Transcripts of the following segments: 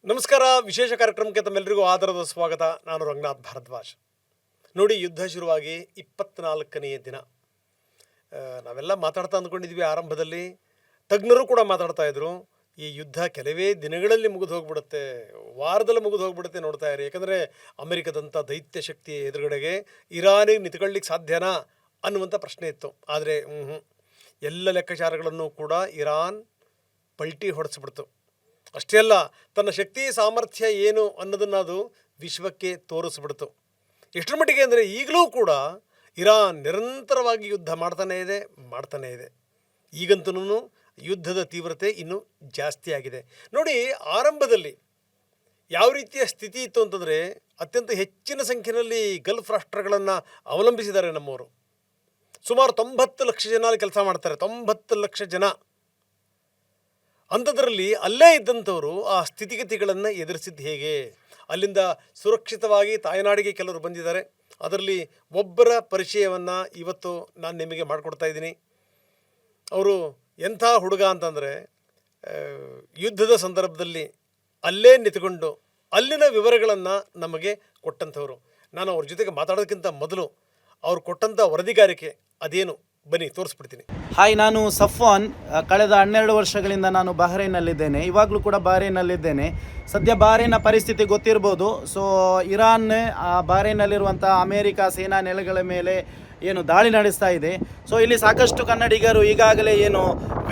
ನಮಸ್ಕಾರ. ವಿಶೇಷ ಕಾರ್ಯಕ್ರಮಕ್ಕೆ ತಮ್ಮೆಲ್ಲರಿಗೂ ಆದರದ ಸ್ವಾಗತ. ನಾನು ರಂಗನಾಥ್ ಭಾರದ್ವಾಜ್. ನೋಡಿ, ಯುದ್ಧ ಶುರುವಾಗಿ 24ನೇ ದಿನ. ನಾವೆಲ್ಲ ಮಾತಾಡ್ತಾ ಅಂದ್ಕೊಂಡಿದ್ವಿ ಆರಂಭದಲ್ಲಿ, ತಜ್ಞರು ಕೂಡ ಮಾತಾಡ್ತಾ ಇದ್ರು, ಈ ಯುದ್ಧ ಕೆಲವೇ ದಿನಗಳಲ್ಲಿ ಮುಗಿದು ಹೋಗ್ಬಿಡುತ್ತೆ, ವಾರದಲ್ಲಿ ಮುಗಿದು ಹೋಗ್ಬಿಡುತ್ತೆ, ನೋಡ್ತಾ ಇರಿ. ಯಾಕಂದರೆ ಅಮೆರಿಕದಂಥ ದೈತ್ಯ ಶಕ್ತಿ ಎದುರುಗಡೆಗೆ ಇರಾನಿಗೆ ನಿಂತ್ಕೊಳ್ಳಿಕ್ಕೆ ಸಾಧ್ಯನಾ ಅನ್ನುವಂಥ ಪ್ರಶ್ನೆ ಇತ್ತು. ಆದರೆ ಎಲ್ಲ ಲೆಕ್ಕಾಚಾರಗಳನ್ನು ಕೂಡ ಇರಾನ್ ಪಲ್ಟಿ ಹೊಡೆಸ್ಬಿಡ್ತು. ಅಷ್ಟೇ ಅಲ್ಲ, ತನ್ನ ಶಕ್ತಿ ಸಾಮರ್ಥ್ಯ ಏನು ಅನ್ನೋದನ್ನು ಅದು ವಿಶ್ವಕ್ಕೆ ತೋರಿಸ್ಬಿಡ್ತು. ಎಷ್ಟರ ಮಟ್ಟಿಗೆ ಅಂದರೆ ಈಗಲೂ ಕೂಡ ಇರಾನ್ ನಿರಂತರವಾಗಿ ಯುದ್ಧ ಮಾಡ್ತಾನೇ ಇದೆ. ಈಗಂತೂ ಯುದ್ಧದ ತೀವ್ರತೆ ಇನ್ನೂ ಜಾಸ್ತಿ ಆಗಿದೆ. ನೋಡಿ, ಆರಂಭದಲ್ಲಿ ಯಾವ ರೀತಿಯ ಸ್ಥಿತಿ ಇತ್ತು ಅಂತಂದರೆ, ಅತ್ಯಂತ ಹೆಚ್ಚಿನ ಸಂಖ್ಯೆಯಲ್ಲಿ ಗಲ್ಫ್ ರಾಷ್ಟ್ರಗಳನ್ನು ಅವಲಂಬಿಸಿದ್ದಾರೆ ನಮ್ಮವರು. ಸುಮಾರು 90 ಲಕ್ಷ ಜನ ಅಲ್ಲಿ ಕೆಲಸ ಮಾಡ್ತಾರೆ. 90 ಲಕ್ಷ ಜನ. ಅಂಥದ್ರಲ್ಲಿ ಅಲ್ಲೇ ಇದ್ದಂಥವರು ಆ ಸ್ಥಿತಿಗತಿಗಳನ್ನು ಎದುರಿಸಿದ್ದು ಹೇಗೆ? ಅಲ್ಲಿಂದ ಸುರಕ್ಷಿತವಾಗಿ ತಾಯ್ನಾಡಿಗೆ ಕೆಲವರು ಬಂದಿದ್ದಾರೆ. ಅದರಲ್ಲಿ ಒಬ್ಬರ ಪರಿಚಯವನ್ನು ಇವತ್ತು ನಾನು ನಿಮಗೆ ಮಾಡಿಕೊಡ್ತಾ ಇದ್ದೀನಿ. ಅವರು ಎಂಥ ಹುಡುಗ ಅಂತಂದರೆ, ಯುದ್ಧದ ಸಂದರ್ಭದಲ್ಲಿ ಅಲ್ಲೇ ನಿಂತುಕೊಂಡು ಅಲ್ಲಿನ ವಿವರಗಳನ್ನು ನಮಗೆ ಕೊಟ್ಟಂಥವ್ರು. ನಾನು ಅವ್ರ ಜೊತೆಗೆ ಮಾತಾಡೋದಕ್ಕಿಂತ ಮೊದಲು ಅವ್ರು ಕೊಟ್ಟಂಥ ವರದಿಗಾರಿಕೆ ಅದೇನು, ಬನ್ನಿ ತೋರಿಸ್ಬಿಡ್ತೀನಿ. ಹಾಯ್, ನಾನು ಸಫ್ವಾನ್. ಕಳೆದ 12 ವರ್ಷಗಳಿಂದ ನಾನು ಬಹ್ರೈನ್ನಲ್ಲಿದ್ದೇನೆ. ಇವಾಗಲೂ ಕೂಡ ಬಹ್ರೈನ್ನಲ್ಲಿದ್ದೇನೆ. ಸದ್ಯ ಬಹ್ರೈನ್ನ ಪರಿಸ್ಥಿತಿ ಗೊತ್ತಿರ್ಬೋದು. ಸೊ ಇರಾನ್ ಬಹ್ರೈನ್ನಲ್ಲಿರುವಂಥ ಅಮೇರಿಕ ಸೇನಾ ನೆಲೆಗಳ ಮೇಲೆ ಏನು ದಾಳಿ ನಡೆಸ್ತಾ ಇದೆ. ಸೊ ಇಲ್ಲಿ ಸಾಕಷ್ಟು ಕನ್ನಡಿಗರು ಈಗಾಗಲೇ ಏನು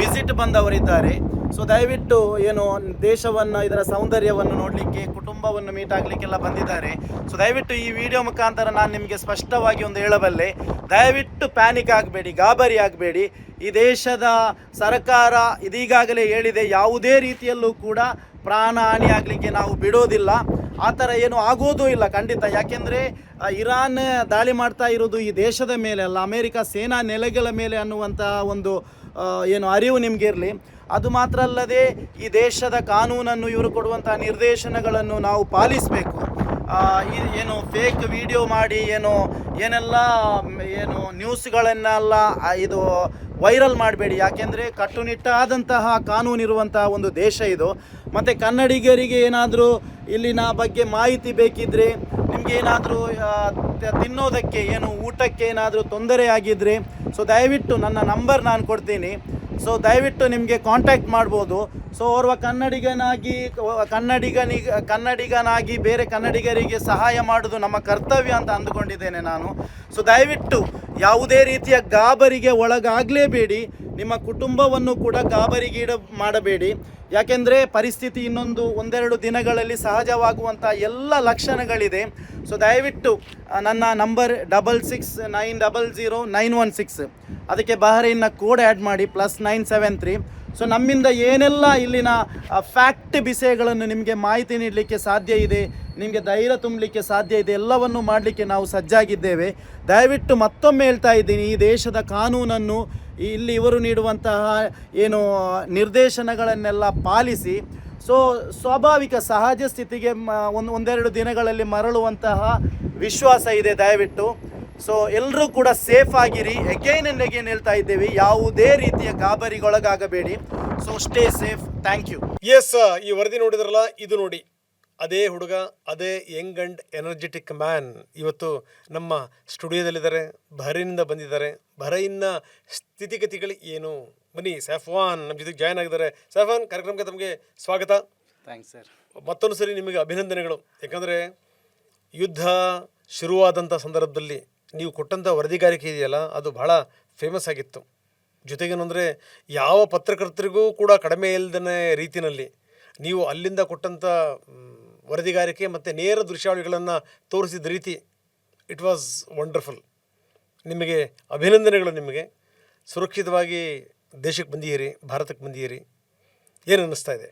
ವಿಸಿಟ್ ಬಂದವರಿದ್ದಾರೆ. ಸೊ ದಯವಿಟ್ಟು ಏನು ದೇಶವನ್ನು, ಇದರ ಸೌಂದರ್ಯವನ್ನು ನೋಡಲಿಕ್ಕೆ, ಕುಟುಂಬವನ್ನು ಮೀಟ್ ಆಗಲಿಕ್ಕೆಲ್ಲ ಬಂದಿದ್ದಾರೆ. ಸೊ ದಯವಿಟ್ಟು ಈ ವಿಡಿಯೋ ಮುಖಾಂತರ ನಾನು ನಿಮಗೆ ಸ್ಪಷ್ಟವಾಗಿ ಒಂದು ಹೇಳಬಲ್ಲೆ, ದಯವಿಟ್ಟು ಪ್ಯಾನಿಕ್ ಆಗಬೇಡಿ, ಗಾಬರಿ ಆಗಬೇಡಿ. ಈ ದೇಶದ ಸರ್ಕಾರ ಇದೀಗಾಗಲೇ ಹೇಳಿದೆ, ಯಾವುದೇ ರೀತಿಯಲ್ಲೂ ಕೂಡ ಪ್ರಾಣ ಹಾನಿ ಆಗಲಿಕ್ಕೆ ನಾವು ಬಿಡೋದಿಲ್ಲ. ಆ ಥರ ಏನು ಆಗೋದೂ ಇಲ್ಲ ಖಂಡಿತ. ಯಾಕೆಂದರೆ ಇರಾನ್ ದಾಳಿ ಮಾಡ್ತಾ ಇರೋದು ಈ ದೇಶದ ಮೇಲೆ ಅಲ್ಲ, ಅಮೇರಿಕ ಸೇನಾ ನೆಲೆಗಳ ಮೇಲೆ ಅನ್ನುವಂಥ ಒಂದು ಏನು ಅರಿವು ನಿಮಗಿರಲಿ. ಅದು ಮಾತ್ರ ಅಲ್ಲದೆ ಈ ದೇಶದ ಕಾನೂನನ್ನು, ಇವರು ಕೊಡುವಂಥ ನಿರ್ದೇಶನಗಳನ್ನು ನಾವು ಪಾಲಿಸಬೇಕು. ಏನು ಫೇಕ್ ವಿಡಿಯೋ ಮಾಡಿ ಏನೆಲ್ಲ ನ್ಯೂಸ್ಗಳನ್ನೆಲ್ಲ ಇದು ವೈರಲ್ ಮಾಡಬೇಡಿ. ಯಾಕೆಂದರೆ ಕಟ್ಟುನಿಟ್ಟಾದಂತಹ ಕಾನೂನಿರುವಂತಹ ಒಂದು ದೇಶ ಇದು. ಮತ್ತು ಕನ್ನಡಿಗರಿಗೆ ಏನಾದರೂ ಇಲ್ಲಿನ ಬಗ್ಗೆ ಮಾಹಿತಿ ಬೇಕಿದ್ದರೆ, ನಿಮಗೆ ಏನಾದರೂ ತಿನ್ನೋದಕ್ಕೆ ಊಟಕ್ಕೆ ಏನಾದರೂ ತೊಂದರೆ ಆಗಿದ್ದರೆ, ಸೊ ದಯವಿಟ್ಟು ನನ್ನ ನಂಬರ್ ನಾನು ಕೊಡ್ತೀನಿ. ಸೊ ದಯವಿಟ್ಟು ನಿಮಗೆ ಕಾಂಟ್ಯಾಕ್ಟ್ ಮಾಡ್ಬೋದು. ಸೊ ಓರ್ವ ಕನ್ನಡಿಗನಾಗಿ ಬೇರೆ ಕನ್ನಡಿಗರಿಗೆ ಸಹಾಯ ಮಾಡೋದು ನಮ್ಮ ಕರ್ತವ್ಯ ಅಂತ ಅಂದುಕೊಂಡಿದ್ದೇನೆ ನಾನು. ಸೊ ದಯವಿಟ್ಟು ಯಾವುದೇ ರೀತಿಯ ಗಾಬರಿಗೆ ಒಳಗಾಗಲೇಬೇಡಿ. ನಿಮ್ಮ ಕುಟುಂಬವನ್ನು ಕೂಡ ಗಾಬರಿಗೀಡು ಮಾಡಬೇಡಿ. ಯಾಕೆಂದರೆ ಪರಿಸ್ಥಿತಿ ಒಂದೆರಡು ದಿನಗಳಲ್ಲಿ ಸಹಜವಾಗುವಂಥ ಎಲ್ಲ ಲಕ್ಷಣಗಳಿದೆ. ಸೊ ದಯವಿಟ್ಟು ನನ್ನ ನಂಬರ್ 66900916, ಅದಕ್ಕೆ ಬಹ್ರೈನ್ನ ಕೋಡ್ ಆ್ಯಡ್ ಮಾಡಿ +973. ಸೊ ನಮ್ಮಿಂದ ಏನೆಲ್ಲ ಇಲ್ಲಿನ ಫ್ಯಾಕ್ಟ್ ವಿಷಯಗಳನ್ನು ನಿಮಗೆ ಮಾಹಿತಿ ನೀಡಲಿಕ್ಕೆ ಸಾಧ್ಯ ಇದೆ, ನಿಮಗೆ ಧೈರ್ಯ ತುಂಬಲಿಕ್ಕೆ ಸಾಧ್ಯ ಇದೆ, ಎಲ್ಲವನ್ನು ಮಾಡಲಿಕ್ಕೆ ನಾವು ಸಜ್ಜಾಗಿದ್ದೇವೆ. ದಯವಿಟ್ಟು ಮತ್ತೊಮ್ಮೆ ಹೇಳ್ತಾ ಇದ್ದೀನಿ, ಈ ದೇಶದ ಕಾನೂನನ್ನು, ಇಲ್ಲಿ ಇವರು ನೀಡುವಂತಹ ನಿರ್ದೇಶನಗಳನ್ನೆಲ್ಲ ಪಾಲಿಸಿ. ಸೊ ಸ್ವಾಭಾವಿಕ ಸಹಜ ಸ್ಥಿತಿಗೆ ಒಂದೆರಡು ದಿನಗಳಲ್ಲಿ ಮರಳುವಂತಹ ವಿಶ್ವಾಸ ಇದೆ. ದಯವಿಟ್ಟು ಸೊ ಎಲ್ಲರೂ ಕೂಡ ಸೇಫ್ ಆಗಿರಿ. ಎಗೈನ್ ಆ್ಯಂಡ್ ಎಗೈನ್ ಹೇಳ್ತಾ ಇದ್ದೇವೆ, ಯಾವುದೇ ರೀತಿಯ ಗಾಬರಿಗೊಳಗಾಗಬೇಡಿ. So stay safe. Thank you. Yes, ಈ ವರದಿ ನೋಡಿದ್ರಲ್ಲ, ಇದು ನೋಡಿ, ಅದೇ ಹುಡುಗ, ಅದೇ ಯಂಗ್ ಆ್ಯಂಡ್ ಎನರ್ಜೆಟಿಕ್ ಮ್ಯಾನ್ ಇವತ್ತು ನಮ್ಮ ಸ್ಟುಡಿಯೋದಲ್ಲಿದ್ದಾರೆ. ಬಹ್ರೈನಿಂದ ಬಂದಿದ್ದಾರೆ. ಬಹ್ರೈನ್ನ ಸ್ಥಿತಿಗತಿಗಳು ಏನು, ಬನ್ನಿ. ಸಫ್ವಾನ್ ನಮ್ಮ ಜೊತೆಗೆ ಜಾಯ್ನ್ ಆಗಿದ್ದಾರೆ. ಸಫ್ವಾನ್, ಕಾರ್ಯಕ್ರಮಕ್ಕೆ ತಮಗೆ ಸ್ವಾಗತ. Thanks sir. ಮತ್ತೊಂದು ಸರಿ ನಿಮಗೆ ಅಭಿನಂದನೆಗಳು. ಯಾಕಂದರೆ ಯುದ್ಧ ಶುರುವಾದಂಥ ಸಂದರ್ಭದಲ್ಲಿ ನೀವು ಕೊಟ್ಟಂಥ ವರದಿಗಾರಿಕೆ ಇದೆಯಲ್ಲ, ಅದು ಬಹಳ ಫೇಮಸ್ ಆಗಿತ್ತು. ಜೊತೆಗೇನೆಂದರೆ ಯಾವ ಪತ್ರಕರ್ತರಿಗೂ ಕೂಡ ಕಡಿಮೆ ಇಲ್ಲದೇ ರೀತಿಯಲ್ಲಿ ನೀವು ಅಲ್ಲಿಂದ ಕೊಟ್ಟಂಥ ವರದಿಗಾರಿಕೆ ಮತ್ತು ನೇರ ದೃಶ್ಯಾವಳಿಗಳನ್ನು ತೋರಿಸಿದ ರೀತಿ, ಇಟ್ ವಾಸ್ ವಂಡರ್ಫುಲ್. ನಿಮಗೆ ಅಭಿನಂದನೆಗಳು. ನಿಮಗೆ ಸುರಕ್ಷಿತವಾಗಿ ದೇಶಕ್ಕೆ ಬಂದಿದ್ದೀರಿ, ಭಾರತಕ್ಕೆ ಬಂದಿದ್ದೀರಿ. ಏನು ಅನ್ನಿಸ್ತಾ ಇದೆ?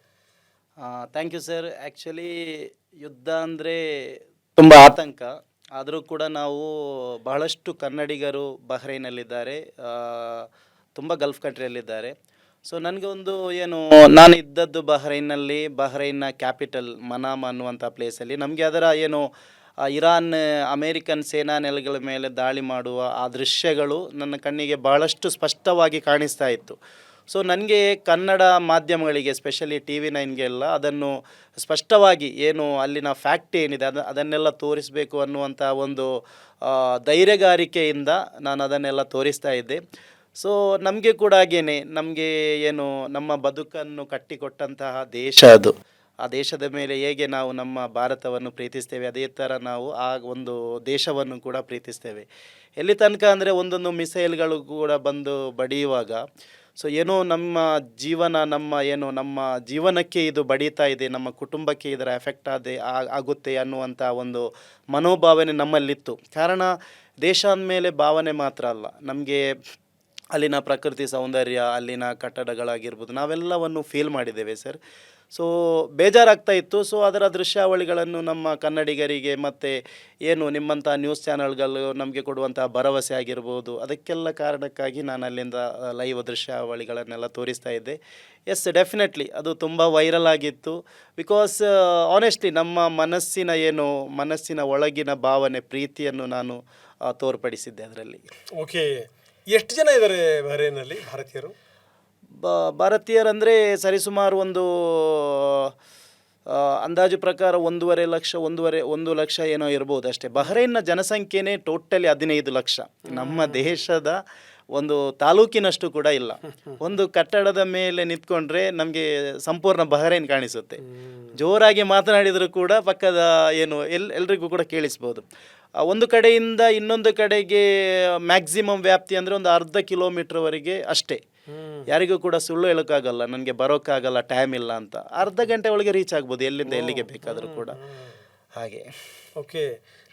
Thank you sir. ಆ್ಯಕ್ಚುಲಿ ಯುದ್ಧ ಅಂದರೆ ತುಂಬ ಆತಂಕ. ಆದರೂ ಕೂಡ ನಾವು ಬಹಳಷ್ಟು ಕನ್ನಡಿಗರು ಬಹ್ರೈನಲ್ಲಿದ್ದಾರೆ, ತುಂಬ ಗಲ್ಫ್ ಕಂಟ್ರಿಯಲ್ಲಿದ್ದಾರೆ. ಸೊ ನನಗೆ ನಾನು ಇದ್ದದ್ದು ಬಹ್ರೈನ್ನಲ್ಲಿ, ಬಹ್ರೈನ್ನ ಕ್ಯಾಪಿಟಲ್ ಮನಾಮ ಅನ್ನುವಂಥ ಪ್ಲೇಸಲ್ಲಿ. ನಮಗೆ ಅದರ ಇರಾನ್ ಅಮೇರಿಕನ್ ಸೇನಾ ನೆಲೆಗಳ ಮೇಲೆ ದಾಳಿ ಮಾಡುವ ಆ ದೃಶ್ಯಗಳು ನನ್ನ ಕಣ್ಣಿಗೆ ಬಹಳಷ್ಟು ಸ್ಪಷ್ಟವಾಗಿ ಕಾಣಿಸ್ತಾ ಇತ್ತು. ಸೊ ನನಗೆ ಕನ್ನಡ ಮಾಧ್ಯಮಗಳಿಗೆ ಎಸ್ಪೆಷಲಿ TV9ಗೆಲ್ಲ ಅದನ್ನು ಸ್ಪಷ್ಟವಾಗಿ ಏನು ಅಲ್ಲಿನ ಫ್ಯಾಕ್ಟ್ ಏನಿದೆ ಅದನ್ನೆಲ್ಲ ತೋರಿಸಬೇಕು ಅನ್ನುವಂಥ ಒಂದು ಧೈರ್ಯಗಾರಿಕೆಯಿಂದ ನಾನು ಅದನ್ನೆಲ್ಲ ತೋರಿಸ್ತಾ ಇದ್ದೆ. ಸೊ ನಮಗೆ ಕೂಡ ಹಾಗೇನೆ, ನಮಗೆ ಏನು ನಮ್ಮ ಬದುಕನ್ನು ಕಟ್ಟಿಕೊಟ್ಟಂತಹ ದೇಶ ಅದು, ಆ ದೇಶದ ಮೇಲೆ ಹೇಗೆ ನಾವು ನಮ್ಮ ಭಾರತವನ್ನು ಪ್ರೀತಿಸ್ತೇವೆ ಅದೇ ಥರ ನಾವು ಆ ಒಂದು ದೇಶವನ್ನು ಕೂಡ ಪ್ರೀತಿಸ್ತೇವೆ. ಎಲ್ಲಿ ತನಕ ಅಂದರೆ ಒಂದೊಂದು ಮಿಸೈಲ್ಗಳು ಕೂಡ ಬಂದು ಬಡಿಯುವಾಗ ಸೊ ಏನೋ ನಮ್ಮ ನಮ್ಮ ಜೀವನಕ್ಕೆ ಇದು ಬಡೀತಾ ಇದೆ, ನಮ್ಮ ಕುಟುಂಬಕ್ಕೆ ಇದರ ಎಫೆಕ್ಟ್ ಆಗುತ್ತೆ ಅನ್ನುವಂಥ ಒಂದು ಮನೋಭಾವನೆ ನಮ್ಮಲ್ಲಿತ್ತು. ಕಾರಣ ದೇಶ ಅಂದಮೇಲೆ ಭಾವನೆ ಮಾತ್ರ ಅಲ್ಲ, ನಮಗೆ ಅಲ್ಲಿನ ಪ್ರಕೃತಿ ಸೌಂದರ್ಯ, ಅಲ್ಲಿನ ಕಟ್ಟಡಗಳಾಗಿರ್ಬೋದು, ನಾವೆಲ್ಲವನ್ನು ಫೀಲ್ ಮಾಡಿದ್ದೇವೆ ಸರ್. ಸೊ ಬೇಜಾರಾಗ್ತಾ ಇತ್ತು. ಸೊ ಅದರ ದೃಶ್ಯಾವಳಿಗಳನ್ನು ನಮ್ಮ ಕನ್ನಡಿಗರಿಗೆ ಮತ್ತು ಏನು ನಿಮ್ಮಂಥ ನ್ಯೂಸ್ ಚಾನಲ್ಗಳು ನಮಗೆ ಕೊಡುವಂಥ ಭರವಸೆ ಆಗಿರ್ಬೋದು, ಅದಕ್ಕೆಲ್ಲ ಕಾರಣಕ್ಕಾಗಿ ನಾನು ಅಲ್ಲಿಂದ ಲೈವ್ ದೃಶ್ಯಾವಳಿಗಳನ್ನೆಲ್ಲ ತೋರಿಸ್ತಾ ಇದ್ದೆ. ಎಸ್, ಡೆಫಿನೆಟ್ಲಿ ಅದು ತುಂಬ ವೈರಲ್ ಆಗಿತ್ತು. ಬಿಕಾಸ್ ಆನೆಸ್ಟ್ಲಿ ನಮ್ಮ ಮನಸ್ಸಿನ ಒಳಗಿನ ಭಾವನೆ, ಪ್ರೀತಿಯನ್ನು ನಾನು ತೋರ್ಪಡಿಸಿದ್ದೆ ಅದರಲ್ಲಿ. ಓಕೆ, ಎಷ್ಟು ಜನ ಇದ್ದಾರೆ ಬಹರೇನಲ್ಲಿ ಭಾರತೀಯರು? ಭಾರತೀಯರಂದರೆ ಸರಿಸುಮಾರು ಒಂದು ಅಂದಾಜು ಪ್ರಕಾರ 1 ಲಕ್ಷ ಏನೋ ಇರ್ಬೋದು ಅಷ್ಟೇ. ಬಹ್ರೈನ್ನ ಜನಸಂಖ್ಯೆನೇ ಟೋಟಲಿ 15 ಲಕ್ಷ. ನಮ್ಮ ದೇಶದ ಒಂದು ತಾಲೂಕಿನಷ್ಟು ಕೂಡ ಇಲ್ಲ. ಒಂದು ಕಟ್ಟಡದ ಮೇಲೆ ನಿಂತ್ಕೊಂಡ್ರೆ ನಮಗೆ ಸಂಪೂರ್ಣ ಬಹ್ರೈನ್ ಕಾಣಿಸುತ್ತೆ. ಜೋರಾಗಿ ಮಾತನಾಡಿದರೂ ಕೂಡ ಪಕ್ಕದ ಎಲ್ರಿಗೂ ಕೂಡ ಕೇಳಿಸ್ಬೋದು. ಒಂದು ಕಡೆಯಿಂದ ಇನ್ನೊಂದು ಕಡೆಗೆ ಮ್ಯಾಕ್ಸಿಮಮ್ ವ್ಯಾಪ್ತಿ ಅಂದರೆ ಒಂದು ಅರ್ಧ ಕಿಲೋಮೀಟ್ರ್ವರೆಗೆ ಅಷ್ಟೇ. ಯಾರಿಗೂ ಕೂಡ ಸುಳ್ಳು ಹೇಳೋಕ್ಕಾಗಲ್ಲ, ನನಗೆ ಬರೋಕ್ಕಾಗಲ್ಲ, ಟೈಮ್ ಇಲ್ಲ ಅಂತ. ಅರ್ಧ ಗಂಟೆ ಒಳಗೆ ರೀಚ್ ಆಗ್ಬೋದು ಎಲ್ಲಿಂದ ಎಲ್ಲಿಗೆ ಬೇಕಾದರೂ ಕೂಡ. ಹಾಗೆ ಓಕೆ,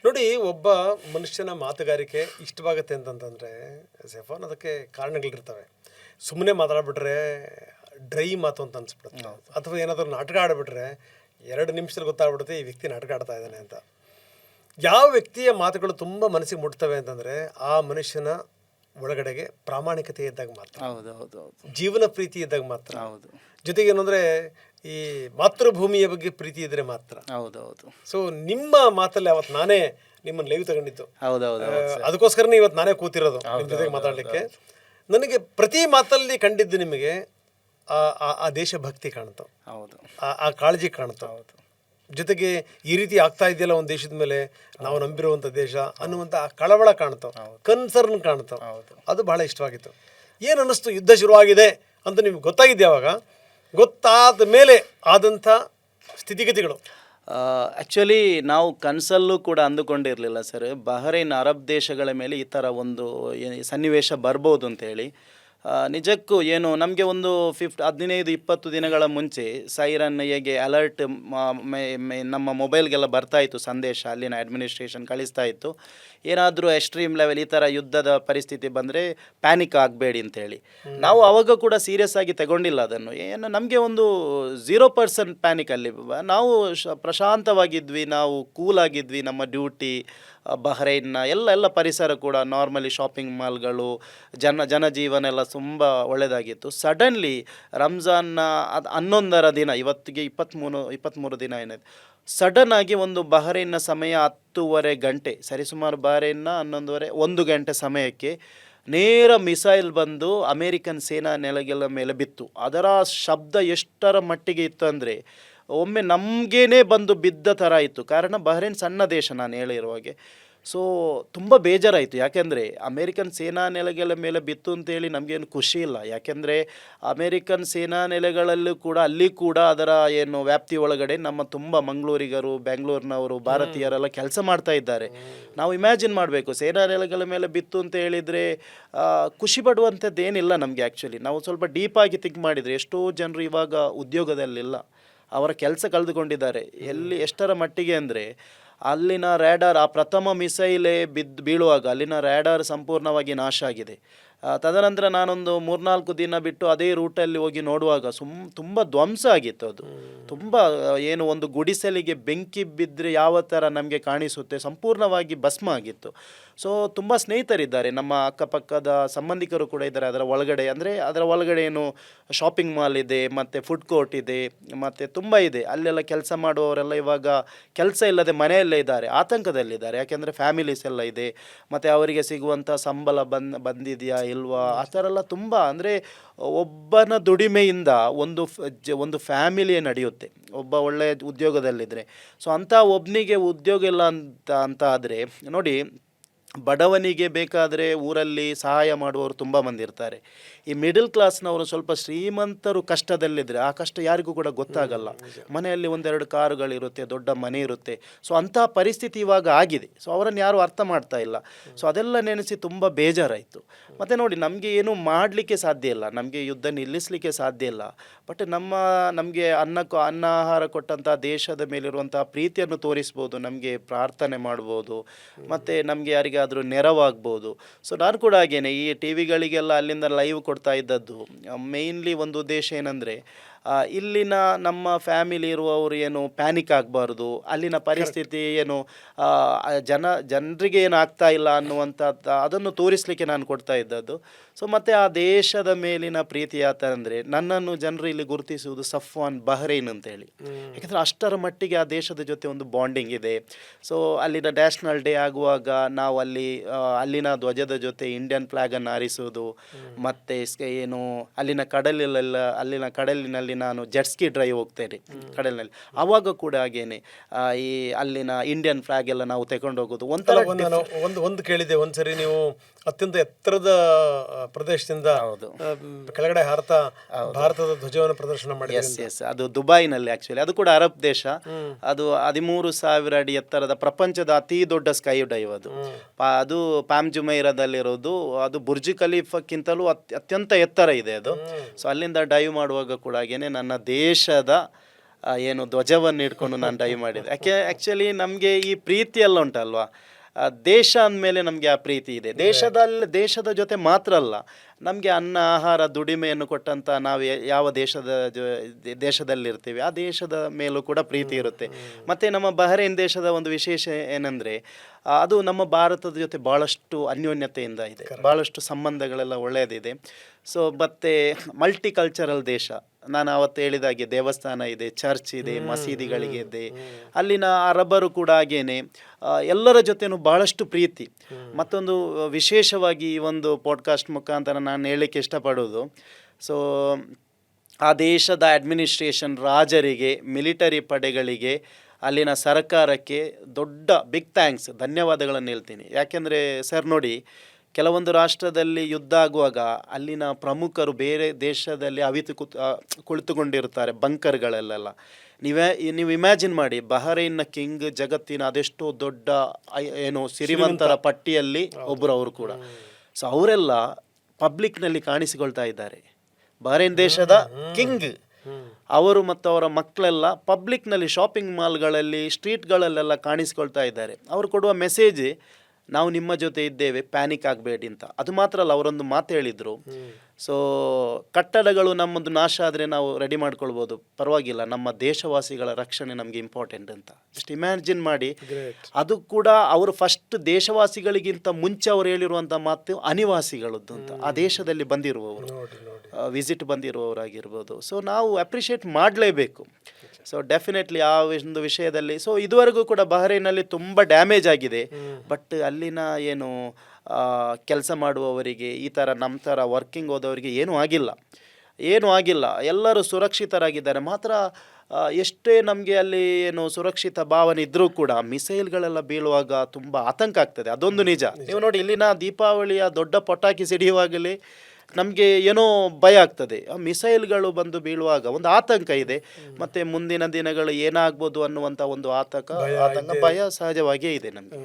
ನೋಡಿ, ಒಬ್ಬ ಮನುಷ್ಯನ ಮಾತುಗಾರಿಕೆ ಇಷ್ಟವಾಗುತ್ತೆ ಅಂತಂತಂದರೆ ಸೆಫಾನ್, ಅದಕ್ಕೆ ಕಾರಣಗಳಿರ್ತವೆ. ಸುಮ್ಮನೆ ಮಾತಾಡ್ಬಿಟ್ರೆ ಡ್ರೈ ಮಾತು ಅಂತ ಅನ್ಸ್ಬಿಡುತ್ತೆ, ಅಥವಾ ಏನಾದರೂ ನಾಟಕ ಆಡಿಬಿಟ್ರೆ 2 ನಿಮಿಷದಲ್ಲಿ ಗೊತ್ತಾಗ್ಬಿಡುತ್ತೆ ಈ ವ್ಯಕ್ತಿ ನಾಟಕ ಆಡ್ತಾ ಇದ್ದಾನೆ ಅಂತ. ಯಾವ ವ್ಯಕ್ತಿಯ ಮಾತುಗಳು ತುಂಬ ಮನಸ್ಸಿಗೆ ಮುಟ್ತವೆ ಅಂತಂದರೆ ಆ ಮನುಷ್ಯನ ಒಳಗಡೆಗೆ ಪ್ರಾಮಾಣಿಕತೆ ಇದ್ದಾಗ ಮಾತ್ರ, ಜೀವನ ಪ್ರೀತಿ ಇದ್ದಾಗ ಮಾತ್ರ, ಜೊತೆಗೆ ಏನಂದರೆ ಈ ಮಾತೃಭೂಮಿಯ ಬಗ್ಗೆ ಪ್ರೀತಿ ಇದ್ರೆ ಮಾತ್ರ. ಸೊ ನಿಮ್ಮ ಮಾತಲ್ಲಿ ಅವತ್ತು ನಾನೇ ನಿಮ್ಮನ್ನು ಲೈವ್ ತಗೊಂಡಿತ್ತು, ಅದಕ್ಕೋಸ್ಕರನೇ ಇವತ್ತು ನಾನೇ ಕೂತಿರೋದು ನಿಮ್ಮ ಜೊತೆಗೆ ಮಾತಾಡಲಿಕ್ಕೆ. ನನಗೆ ಪ್ರತಿ ಮಾತಲ್ಲಿ ಕಂಡಿದ್ದು ನಿಮಗೆ ಆ ದೇಶಭಕ್ತಿ ಕಾಣುತ್ತೋ, ಆ ಕಾಳಜಿ ಕಾಣುತ್ತೋ, ಜೊತೆಗೆ ಈ ರೀತಿ ಆಗ್ತಾ ಇದೆಯಲ್ಲ ಒಂದು ದೇಶದ ಮೇಲೆ, ನಾವು ನಂಬಿರುವಂಥ ದೇಶ ಅನ್ನುವಂಥ ಕಳವಳ ಕಾಣ್ತಾವ, ಕನ್ಸರ್ನ್ ಕಾಣ್ತಾವ. ಅದು ಬಹಳ ಇಷ್ಟವಾಗಿತ್ತು. ಏನು ಅನ್ನಿಸ್ತು ಯುದ್ಧ ಶುರುವಾಗಿದೆ ಅಂತ ನಿಮ್ಗೆ ಗೊತ್ತಾಗಿದ್ದೆ? ಯಾವಾಗ ಗೊತ್ತಾದ ಮೇಲೆ ಆದಂಥ ಸ್ಥಿತಿಗತಿಗಳು? ಆ್ಯಕ್ಚುಲಿ ನಾವು ಕನಸಲ್ಲೂ ಕೂಡ ಅಂದುಕೊಂಡಿರಲಿಲ್ಲ ಸರ್, ಬಹ್ರೈನ್ ಅರಬ್ ದೇಶಗಳ ಮೇಲೆ ಈ ಥರ ಒಂದು ಸನ್ನಿವೇಶ ಬರ್ಬೋದು ಅಂತೇಳಿ. ನಿಜಕ್ಕೂ ನಮಗೆ ಒಂದು 15-20 ದಿನಗಳ ಮುಂಚೆ ಸೈರನ್ ಹೇಗೆ ಅಲರ್ಟ್ ನಮ್ಮ ಮೊಬೈಲ್ಗೆಲ್ಲ ಬರ್ತಾಯಿತ್ತು, ಸಂದೇಶ ಅಲ್ಲಿನ ಅಡ್ಮಿನಿಸ್ಟ್ರೇಷನ್ ಕಳಿಸ್ತಾ ಇತ್ತು, ಏನಾದರೂ ಎಕ್ಸ್ಟ್ರೀಮ್ ಲೆವೆಲ್ ಈ ಥರ ಯುದ್ಧದ ಪರಿಸ್ಥಿತಿ ಬಂದರೆ ಪ್ಯಾನಿಕ್ ಆಗಬೇಡಿ ಅಂತೇಳಿ. ನಾವು ಆವಾಗ ಕೂಡ ಸೀರಿಯಸ್ ಆಗಿ ತಗೊಂಡಿಲ್ಲ ಅದನ್ನು. ನಮಗೆ ಒಂದು 0% ಪ್ಯಾನಿಕ್. ಅಲ್ಲಿ ನಾವು ಪ್ರಶಾಂತವಾಗಿದ್ವಿ, ನಾವು ಕೂಲಾಗಿದ್ವಿ. ನಮ್ಮ ಡ್ಯೂಟಿ, ಬಹ್ರೈನ್ನ ಎಲ್ಲ ಪರಿಸರ ಕೂಡ ನಾರ್ಮಲಿ, ಶಾಪಿಂಗ್ ಮಾಲ್ಗಳು, ಜನಜೀವನ ಎಲ್ಲ ತುಂಬ ಒಳ್ಳೆಯದಾಗಿತ್ತು. ಸಡನ್ಲಿ ರಂಜಾನ್ನ 11ರ ದಿನ, ಇವತ್ತಿಗೆ 23 ದಿನ ಏನಿದೆ, ಸಡನ್ನಾಗಿ ಒಂದು ಬಹ್ರೈನ್ನ ಸಮಯ 10:30 ಗಂಟೆ, ಸರಿಸುಮಾರು ಬಹ್ರೈನ್ನ 11:30 1 ಗಂಟೆ ಸಮಯಕ್ಕೆ ನೇರ ಮಿಸೈಲ್ ಬಂದು ಅಮೇರಿಕನ್ ಸೇನಾ ನೆಲೆಗಳ ಮೇಲೆ ಬಿತ್ತು. ಅದರ ಶಬ್ದ ಎಷ್ಟರ ಮಟ್ಟಿಗೆ ಇತ್ತು ಅಂದರೆ ಒಮ್ಮೆ ನಮಗೇನೆ ಬಂದು ಬಿದ್ದ ಥರ ಇತ್ತು. ಕಾರಣ ಬಹ್ರೈನ್ ಸಣ್ಣ ದೇಶ, ನಾನು ಹೇಳಿರುವಾಗೆ. ಸೊ ತುಂಬ ಬೇಜಾರಾಯಿತು. ಯಾಕೆಂದರೆ ಅಮೇರಿಕನ್ ಸೇನಾ ನೆಲೆಗಳ ಮೇಲೆ ಬಿತ್ತು ಅಂತೇಳಿ ನಮಗೇನು ಖುಷಿ ಇಲ್ಲ. ಯಾಕೆಂದರೆ ಅಮೇರಿಕನ್ ಸೇನಾ ನೆಲೆಗಳಲ್ಲೂ ಕೂಡ, ಅಲ್ಲಿ ಕೂಡ ಅದರ ವ್ಯಾಪ್ತಿ ಒಳಗಡೆ ನಮ್ಮ ತುಂಬ ಮಂಗಳೂರಿಗರು, ಬೆಂಗಳೂರಿನವರು, ಭಾರತೀಯರೆಲ್ಲ ಕೆಲಸ ಮಾಡ್ತಾ ಇದ್ದಾರೆ. ನಾವು ಇಮ್ಯಾಜಿನ್ ಮಾಡಬೇಕು, ಸೇನಾ ನೆಲೆಗಳ ಮೇಲೆ ಬಿತ್ತು ಅಂತ ಹೇಳಿದರೆ ಖುಷಿ ಪಡುವಂಥದ್ದು ಏನಿಲ್ಲ ನಮಗೆ. ಆ್ಯಕ್ಚುಲಿ ನಾವು ಸ್ವಲ್ಪ ಡೀಪಾಗಿ ಥಿಂಕ್ ಮಾಡಿದರೆ ಎಷ್ಟೋ ಜನರು ಇವಾಗ ಉದ್ಯೋಗದಲ್ಲಿಲ್ಲ, ಅವರ ಕೆಲಸ ಕಳೆದುಕೊಂಡಿದ್ದಾರೆ. ಎಷ್ಟರ ಮಟ್ಟಿಗೆ ಅಂದರೆ ಅಲ್ಲಿನ ರ್ಯಾಡಾರ್, ಆ ಪ್ರಥಮ ಮಿಸೈಲೇ ಬೀಳುವಾಗ ಅಲ್ಲಿನ ರ್ಯಾಡಾರ್ ಸಂಪೂರ್ಣವಾಗಿ ನಾಶ ಆಗಿದೆ. ತದನಂತರ ನಾನೊಂದು 3-4 ದಿನ ಬಿಟ್ಟು ಅದೇ ರೂಟಲ್ಲಿ ಹೋಗಿ ನೋಡುವಾಗ ತುಂಬ ಧ್ವಂಸ ಆಗಿತ್ತು. ಅದು ತುಂಬ ಒಂದು ಗುಡಿಸಲಿಗೆ ಬೆಂಕಿ ಬಿದ್ದರೆ ಯಾವ ಥರ ನಮಗೆ ಕಾಣಿಸುತ್ತೆ, ಸಂಪೂರ್ಣವಾಗಿ ಭಸ್ಮ ಆಗಿತ್ತು. ಸೊ ತುಂಬ ಸ್ನೇಹಿತರಿದ್ದಾರೆ, ನಮ್ಮ ಅಕ್ಕಪಕ್ಕದ ಸಂಬಂಧಿಕರು ಕೂಡ ಇದ್ದಾರೆ ಅದರ ಒಳಗಡೆ. ಅಂದರೆ ಅದರ ಒಳಗಡೆ ಶಾಪಿಂಗ್ ಮಾಲ್ ಇದೆ, ಮತ್ತು ಫುಡ್ ಕೋರ್ಟ್ ಇದೆ, ಮತ್ತು ತುಂಬ ಇದೆ. ಅಲ್ಲೆಲ್ಲ ಕೆಲಸ ಮಾಡುವವರೆಲ್ಲ ಇವಾಗ ಕೆಲಸ ಇಲ್ಲದೆ ಮನೆಯಲ್ಲೇ ಇದ್ದಾರೆ, ಆತಂಕದಲ್ಲಿದ್ದಾರೆ. ಯಾಕೆಂದರೆ ಫ್ಯಾಮಿಲೀಸ್ ಎಲ್ಲ ಇದೆ, ಮತ್ತು ಅವರಿಗೆ ಸಿಗುವಂಥ ಸಂಬಳ ಬಂದಿದೆಯಾ ಇಲ್ವಾ ಆ ಥರ ಎಲ್ಲ ತುಂಬ ಅಂದರೆ ಒಬ್ಬನ ದುಡಿಮೆಯಿಂದ ಒಂದು ಫ್ಯಾಮಿಲಿಯೇ ನಡೆಯುತ್ತೆ. ಒಬ್ಬ ಒಳ್ಳೆಯ ಉದ್ಯೋಗದಲ್ಲಿದ್ದರೆ. ಸೊ ಅಂಥ ಒಬ್ಬನಿಗೆ ಉದ್ಯೋಗ ಇಲ್ಲ ಅಂತ ಆದರೆ ನೋಡಿ, ಬಡವನಿಗೆ ಬೇಕಾದರೆ ಊರಲ್ಲಿ ಸಹಾಯ ಮಾಡುವವರು ತುಂಬ ಮಂದಿ ಇರ್ತಾರೆ. ಈ ಮಿಡಲ್ ಕ್ಲಾಸ್ನವರು ಸ್ವಲ್ಪ ಶ್ರೀಮಂತರು ಕಷ್ಟದಲ್ಲಿದ್ದರೆ ಆ ಕಷ್ಟ ಯಾರಿಗೂ ಕೂಡ ಗೊತ್ತಾಗಲ್ಲ. ಮನೆಯಲ್ಲಿ ಒಂದೆರಡು ಕಾರುಗಳಿರುತ್ತೆ, ದೊಡ್ಡ ಮನೆ ಇರುತ್ತೆ. ಸೊ ಅಂಥ ಪರಿಸ್ಥಿತಿ ಇವಾಗ ಆಗಿದೆ. ಸೊ ಅವರನ್ನು ಯಾರೂ ಅರ್ಥ ಮಾಡ್ತಾ ಇಲ್ಲ. ಸೊ ಅದೆಲ್ಲ ನೆನೆಸಿ ತುಂಬ ಬೇಜಾರಾಯಿತು. ಮತ್ತು ನೋಡಿ, ನಮಗೆ ಏನು ಮಾಡಲಿಕ್ಕೆ ಸಾಧ್ಯ ಇಲ್ಲ, ನಮಗೆ ಯುದ್ಧ ನಿಲ್ಲಿಸಲಿಕ್ಕೆ ಸಾಧ್ಯ ಇಲ್ಲ. ಬಟ್ ನಮಗೆ ಅನ್ನ ಆಹಾರ ಕೊಟ್ಟಂಥ ದೇಶದ ಮೇಲಿರುವಂಥ ಪ್ರೀತಿಯನ್ನು ತೋರಿಸ್ಬೋದು, ನಮಗೆ ಪ್ರಾರ್ಥನೆ ಮಾಡ್ಬೋದು, ಮತ್ತು ನಮಗೆ ಯಾರಿಗಾದರೂ ನೆರವಾಗ್ಬೋದು. ಸೊ ನಾನು ಕೂಡ ಹಾಗೇನೆ ಈ ಟಿ ವಿಗಳಿಗೆಲ್ಲ ಅಲ್ಲಿಂದ ಲೈವ್ ಕೊಡ್ತಾ ಇದ್ದದ್ದು ಮೇಯ್ನ್ಲಿ ಒಂದು ಉದ್ದೇಶ ಏನಂದರೆ, ಇಲ್ಲಿನ ನಮ್ಮ ಫ್ಯಾಮಿಲಿ ಇರುವವರು ಏನು ಪ್ಯಾನಿಕ್ ಆಗಬಾರ್ದು, ಅಲ್ಲಿನ ಪರಿಸ್ಥಿತಿ ಏನು ಜನರಿಗೆ ಏನು ಆಗ್ತಾ ಇಲ್ಲ ಅನ್ನುವಂಥದ್ದು ಅದನ್ನು ತೋರಿಸಲಿಕ್ಕೆ ನಾನು ಕೊಡ್ತಾ ಇದ್ದದ್ದು. ಸೊ ಮತ್ತು ಆ ದೇಶದ ಮೇಲಿನ ಪ್ರೀತಿ ಯಾವ ಥರ ಅಂದರೆ, ನನ್ನನ್ನು ಜನರು ಇಲ್ಲಿ ಗುರುತಿಸುವುದು ಸಫ್ವಾನ್ ಬಹ್ರೈನ್ ಅಂತೇಳಿ. ಯಾಕೆಂದರೆ ಅಷ್ಟರ ಮಟ್ಟಿಗೆ ಆ ದೇಶದ ಜೊತೆ ಒಂದು ಬಾಂಡಿಂಗ್ ಇದೆ. ಸೊ ಅಲ್ಲಿನ ನ್ಯಾಷನಲ್ ಡೇ ಆಗುವಾಗ ನಾವು ಅಲ್ಲಿನ ಧ್ವಜದ ಜೊತೆ ಇಂಡಿಯನ್ ಫ್ಲ್ಯಾಗನ್ನು ಹಾರಿಸೋದು, ಮತ್ತು ಏನು ಅಲ್ಲಿನ ಕಡಲಿನಲ್ಲಿ ನಾನು ಜೆಟ್ಸ್ಕಿ ಡ್ರೈವ್ ಹೋಗ್ತೇನೆ ಕಡಲಿನಲ್ಲಿ, ಆವಾಗ ಕೂಡ ಹಾಗೇನೆ ಈ ಅಲ್ಲಿನ ಇಂಡಿಯನ್ ಫ್ಲಾಗ್ ಎಲ್ಲ ನಾವು ತಗೊಂಡು ಹೋಗೋದು ಒಂಥರ. ಒಂದು ಕೇಳಿದೆ, ಒಂದ್ಸರಿ ನೀವು ಅತ್ಯಂತ ಎತ್ತರದ ಪ್ರದೇಶದಿಂದ ಕೆಳಗಡೆ ಹಾರತಾ ಭಾರತದ ಧ್ವಜವನ್ನು ಪ್ರದರ್ಶನ ಮಾಡಿ. ಎಸ್, ಅದು ದುಬೈನಲ್ಲಿ. ಆಕ್ಚುಲಿ ಅದು ಕೂಡ ಅರಬ್ ದೇಶ. ಅದು 13,000 ಅಡಿ ಎತ್ತರದ ಪ್ರಪಂಚದ ಅತಿ ದೊಡ್ಡ ಸ್ಕೈ ಡೈವ್ ಅದು ಪಾಮ್ ಜುಮೈರಾದಲ್ಲಿರೋದು. ಅದು ಬುರ್ಜ್ ಖಲೀಫಕ್ಕಿಂತಲೂ ಅತ್ಯಂತ ಎತ್ತರ ಇದೆ ಅದು. ಸೊ ಅಲ್ಲಿಂದ ಡೈವ್ ಮಾಡುವಾಗ ಕೂಡ ಹಾಗೇನೆ ನನ್ನ ದೇಶದ ಏನು ಧ್ವಜವನ್ನು ಇಟ್ಕೊಂಡು ನಾನು ಡೈವ್ ಮಾಡಿದೆ. ಆ್ಯಕ್ಚುಲಿ ನಮಗೆ ಈ ಪ್ರೀತಿ ಎಲ್ಲ ಉಂಟಲ್ವಾ, ದೇಶ ಅಂದಮೇಲೆ ನಮಗೆ ಆ ಪ್ರೀತಿ ಇದೆ. ದೇಶದ ಜೊತೆ ಮಾತ್ರ ಅಲ್ಲ, ನಮಗೆ ಅನ್ನ ಆಹಾರ ದುಡಿಮೆಯನ್ನು ಕೊಟ್ಟಂಥ ನಾವು ಯಾವ ದೇಶದಲ್ಲಿರ್ತೀವಿ ಆ ದೇಶದ ಮೇಲೂ ಕೂಡ ಪ್ರೀತಿ ಇರುತ್ತೆ. ಮತ್ತು ನಮ್ಮ ಬಹ್ರೈನ್ ದೇಶದ ಒಂದು ವಿಶೇಷ ಏನಂದರೆ, ಅದು ನಮ್ಮ ಭಾರತದ ಜೊತೆ ಭಾಳಷ್ಟು ಅನ್ಯೋನ್ಯತೆಯಿಂದ ಇದೆ, ಭಾಳಷ್ಟು ಸಂಬಂಧಗಳೆಲ್ಲ ಒಳ್ಳೆಯದಿದೆ. ಸೊ ಮತ್ತು ಮಲ್ಟಿ ಕಲ್ಚರಲ್ ದೇಶ. ನಾನು ಅವತ್ತು ಹೇಳಿದಾಗೆ ದೇವಸ್ಥಾನ ಇದೆ, ಚರ್ಚ್ ಇದೆ, ಮಸೀದಿಗಳಿಗೆ ಇದೆ. ಅಲ್ಲಿನ ಅರಬರು ಕೂಡ ಹಾಗೇನೆ ಎಲ್ಲರ ಜೊತೆನೂ ಭಾಳಷ್ಟು ಪ್ರೀತಿ. ಮತ್ತೊಂದು ವಿಶೇಷವಾಗಿ ಈ ಒಂದು ಪಾಡ್ಕಾಸ್ಟ್ ಮುಖಾಂತರ ನಾನು ಹೇಳಲಿಕ್ಕೆ ಇಷ್ಟಪಡೋದು, ಸೊ ಆ ದೇಶದ ಅಡ್ಮಿನಿಸ್ಟ್ರೇಷನ್, ರಾಜರಿಗೆ, ಮಿಲಿಟರಿ ಪಡೆಗಳಿಗೆ, ಅಲ್ಲಿನ ಸರ್ಕಾರಕ್ಕೆ ದೊಡ್ಡ ಬಿಗ್ ಥ್ಯಾಂಕ್ಸ್, ಧನ್ಯವಾದಗಳನ್ನು ಹೇಳ್ತೀನಿ. ಯಾಕೆಂದರೆ ಸರ್ ನೋಡಿ, ಕೆಲವೊಂದು ರಾಷ್ಟ್ರದಲ್ಲಿ ಯುದ್ಧ ಆಗುವಾಗ ಅಲ್ಲಿನ ಪ್ರಮುಖರು ಬೇರೆ ದೇಶದಲ್ಲಿ ಕುಳಿತುಕೊಂಡಿರ್ತಾರೆ ಬಂಕರ್ಗಳಲ್ಲೆಲ್ಲ. ನೀವು ಇಮ್ಯಾಜಿನ್ ಮಾಡಿ, ಬಹ್ರೈನ್ನ ಕಿಂಗ್ ಜಗತ್ತಿನ ಅದೆಷ್ಟೋ ದೊಡ್ಡ ಏನು ಸಿರಿವಂತರ ಪಟ್ಟಿಯಲ್ಲಿ ಒಬ್ಬರು ಅವರು ಕೂಡ. ಸೊ ಅವರೆಲ್ಲ ಪಬ್ಲಿಕ್ನಲ್ಲಿ ಕಾಣಿಸಿಕೊಳ್ತಾ ಇದ್ದಾರೆ. ಬಹ್ರೈನ್ ದೇಶದ ಕಿಂಗ್ ಅವರು ಮತ್ತು ಅವರ ಮಕ್ಕಳೆಲ್ಲ ಪಬ್ಲಿಕ್ನಲ್ಲಿ, ಶಾಪಿಂಗ್ ಮಾಲ್ಗಳಲ್ಲಿ, ಸ್ಟ್ರೀಟ್ಗಳಲ್ಲೆಲ್ಲ ಕಾಣಿಸಿಕೊಳ್ತಾ ಇದ್ದಾರೆ. ಅವರು ಕೊಡುವ ಮೆಸೇಜ್, ನಾವು ನಿಮ್ಮ ಜೊತೆ ಇದ್ದೇವೆ, ಪ್ಯಾನಿಕ್ ಆಗಬೇಡಿ ಅಂತ. ಅದು ಮಾತ್ರ ಅಲ್ಲ, ಅವರೊಂದು ಮಾತು ಹೇಳಿದರು, ಸೊ ಕಟ್ಟಡಗಳು ನಮ್ಮದು ನಾಶ ಆದರೆ ನಾವು ರೆಡಿ ಮಾಡ್ಕೊಳ್ಬೋದು, ಪರವಾಗಿಲ್ಲ, ನಮ್ಮ ದೇಶವಾಸಿಗಳ ರಕ್ಷಣೆ ನಮಗೆ ಇಂಪಾರ್ಟೆಂಟ್ ಅಂತ. ಜಸ್ಟ್ ಇಮ್ಯಾಜಿನ್ ಮಾಡಿ. ಅದು ಕೂಡ ಅವರು ಫಸ್ಟ್ ದೇಶವಾಸಿಗಳಿಗಿಂತ ಮುಂಚೆ ಅವರು ಹೇಳಿರುವಂಥ ಮಾತು ಅನಿವಾಸಿಗಳದ್ದು ಅಂತ, ಆ ದೇಶದಲ್ಲಿ ಬಂದಿರುವವರು, ವಿಸಿಟ್ ಬಂದಿರುವವರಾಗಿರ್ಬೋದು. ಸೊ ನಾವು ಅಪ್ರಿಷಿಯೇಟ್ ಮಾಡಲೇಬೇಕು. ಸೊ ಡೆಫಿನೆಟ್ಲಿ ಆ ಒಂದು ವಿಷಯದಲ್ಲಿ, ಸೊ ಇದುವರೆಗೂ ಕೂಡ ಬಹ್ರೈನಲ್ಲಿ ತುಂಬ ಡ್ಯಾಮೇಜ್ ಆಗಿದೆ. ಬಟ್ ಅಲ್ಲಿನ ಏನು ಕೆಲಸ ಮಾಡುವವರಿಗೆ, ಈ ಥರ ನಮ್ಮ ಥರ ವರ್ಕಿಂಗ್ ಹೋದವರಿಗೆ ಏನೂ ಆಗಿಲ್ಲ, ಎಲ್ಲರೂ ಸುರಕ್ಷಿತರಾಗಿದ್ದಾರೆ. ಮಾತ್ರ ಎಷ್ಟೇ ನಮಗೆ ಅಲ್ಲಿ ಏನು ಸುರಕ್ಷಿತ ಭಾವನೆ ಇದ್ದರೂ ಕೂಡ ಮಿಸೈಲ್ಗಳೆಲ್ಲ ಬೀಳುವಾಗ ತುಂಬ ಆತಂಕ ಆಗ್ತದೆ, ಅದೊಂದು ನಿಜ. ನೀವು ನೋಡಿ, ಇಲ್ಲಿನ ದೀಪಾವಳಿಯ ದೊಡ್ಡ ಪಟಾಕಿ ಸಿಡಿಯುವಾಗಲೇ ನಮಗೆ ಏನೋ ಭಯ ಆಗ್ತದೆ. ಆ ಮಿಸೈಲ್ಗಳು ಬಂದು ಬೀಳುವಾಗ ಒಂದು ಆತಂಕ ಇದೆ. ಮತ್ತು ಮುಂದಿನ ದಿನಗಳು ಏನಾಗ್ಬೋದು ಅನ್ನುವಂಥ ಒಂದು ಆತಂಕ ಭಯ ಸಹಜವಾಗಿಯೇ ಇದೆ ನಮಗೆ.